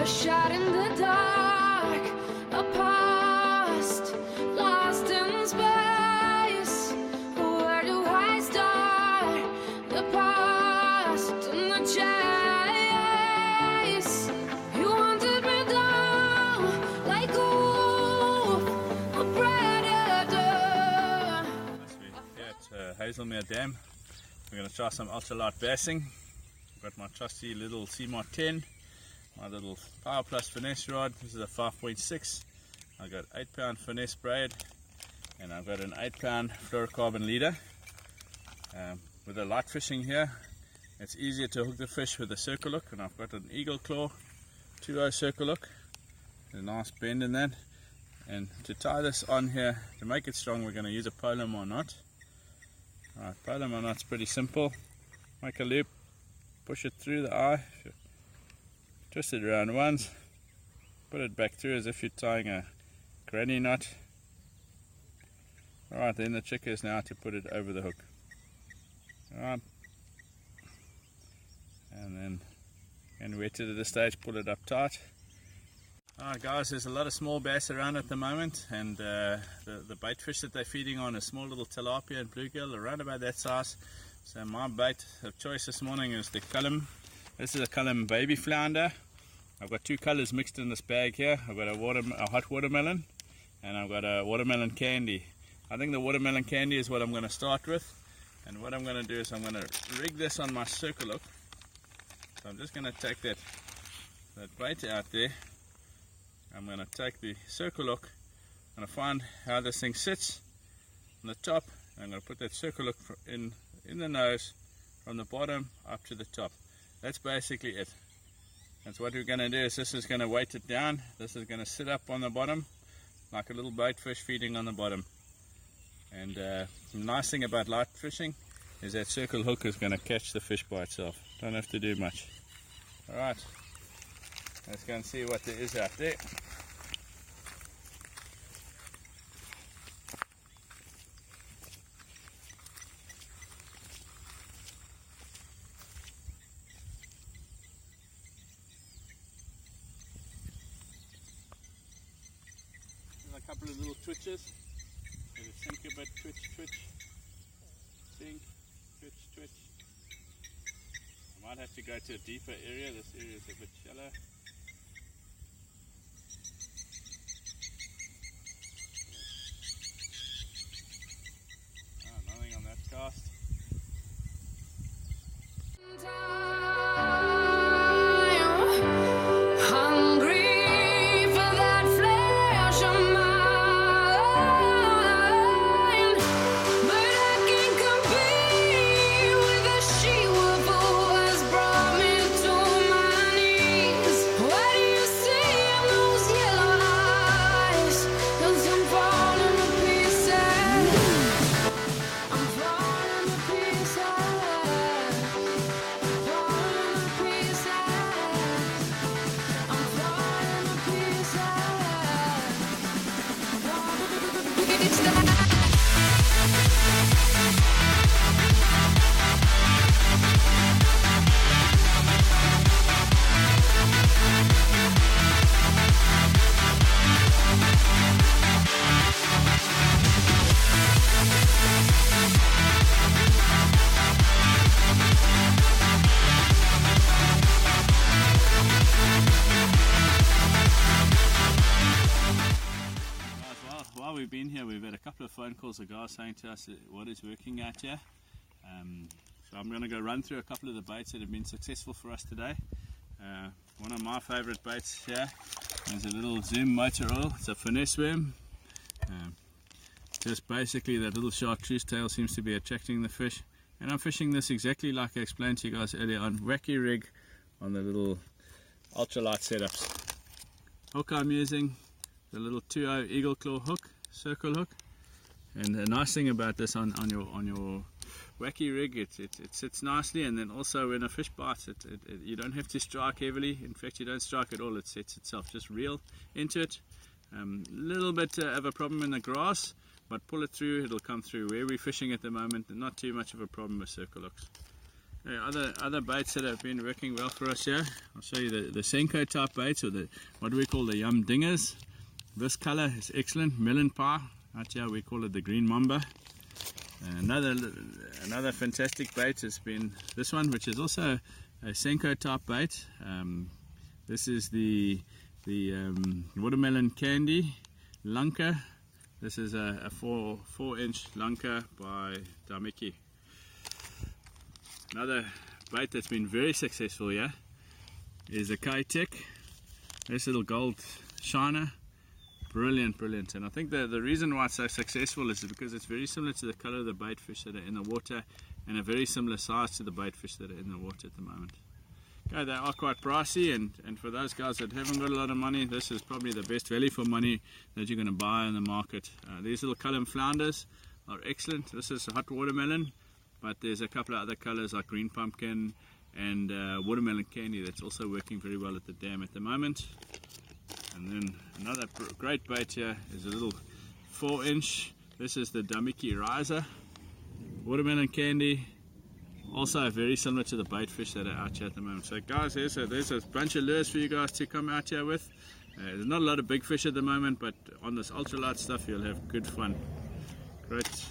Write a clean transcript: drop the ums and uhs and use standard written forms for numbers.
a shot in the dark, a past lost in space. Where do I start? The past and the chase. You wanted me down like a wolf, a predator. Here at Hazelmere Dam, we're going to try some ultralight bassing. I've got my trusty little CMOT 10, my little Power Plus finesse rod. This is a 5.6. I've got 8-pound finesse braid, and I've got an 8-pound fluorocarbon leader. With the light fishing here, it's easier to hook the fish with a circle hook, and I've got an Eagle Claw 2.0 circle hook. A nice bend in that. And to tie this on here, to make it strong, we're going to use a Palomar knot. Alright, Palomar knot's pretty simple. Make a loop, push it through the eye, twist it around once, put it back through as if you're tying a granny knot. Alright, then the trick is now to put it over the hook. Alright, and then when wetted at this stage, pull it up tight. Alright guys, there's a lot of small bass around at the moment, and the bait fish that they're feeding on is small little tilapia and bluegill, around about that size. So my bait of choice this morning is the Cullum. This is a Cullum baby flounder. I've got two colors mixed in this bag here. I've got a hot watermelon, and I've got a watermelon candy. I think the watermelon candy is what I'm going to start with, and what I'm going to do is I'm going to rig this on my circle hook. So I'm just going to take that bait out there. I'm going to take the circle hook, I'm going to find how this thing sits on the top. I'm going to put that circle hook in the nose from the bottom up to the top. That's basically it. That's what we're going to do. Is this is going to weight it down. This is going to sit up on the bottom like a little bait fish feeding on the bottom. And the nice thing about light fishing is that circle hook is going to catch the fish by itself. Don't have to do much. Alright, let's go and see what there is out there. A couple of little twitches. Let it sink a bit, twitch, twitch, sink, twitch, twitch. I might have to go to a deeper area. This area is a bit shallow. Oh, nothing on that cast. While we've been here, we've had a couple of phone calls of guys saying to us what is working out here. So I'm going to go run through a couple of the baits that have been successful for us today. One of my favorite baits here is a little Zoom motor oil. It's a finesse worm. Just basically that little chartreuse tail seems to be attracting the fish, and I'm fishing this exactly like I explained to you guys earlier on wacky rig on the little ultralight setups. Hook I'm using the little 2.0 Eagle Claw hook, circle hook, and the nice thing about this on your wacky rig, it sits nicely, and then also when a fish bites you don't have to strike heavily. In fact, you don't strike at all. It sets itself. Just reel into it. Little bit of a problem in the grass, but pull it through, it'll come through. Where we're fishing at the moment, not too much of a problem with circle hooks. Other baits that have been working well for us here. I'll show you the Senko type baits, or what we call the yum dingers. This color is excellent, melon pie. Out here we call it the green mamba. Another fantastic bait has been this one, which is also a Senko type bait. This is the watermelon candy lunker. This is a 4-inch lunker by Damiki. Another bait that's been very successful here is a K-Tech. This little gold shiner. Brilliant. And I think the reason why it's so successful is because it's very similar to the color of the bait fish that are in the water, and a very similar size to the bait fish that are in the water at the moment. Okay, they are quite pricey, and for those guys that haven't got a lot of money, this is probably the best value for money that you're going to buy in the market. These little column flounders are excellent. This is hot watermelon, but there's a couple of other colors like green pumpkin and watermelon candy that's also working very well at the dam at the moment. And then another great bait here is a little 4-inch. This is the Damiki riser, watermelon candy, also very similar to the bait fish that are out here at the moment. So guys, there's a bunch of lures for you guys to come out here with. There's not a lot of big fish at the moment, but on this ultralight stuff you'll have good fun. Great.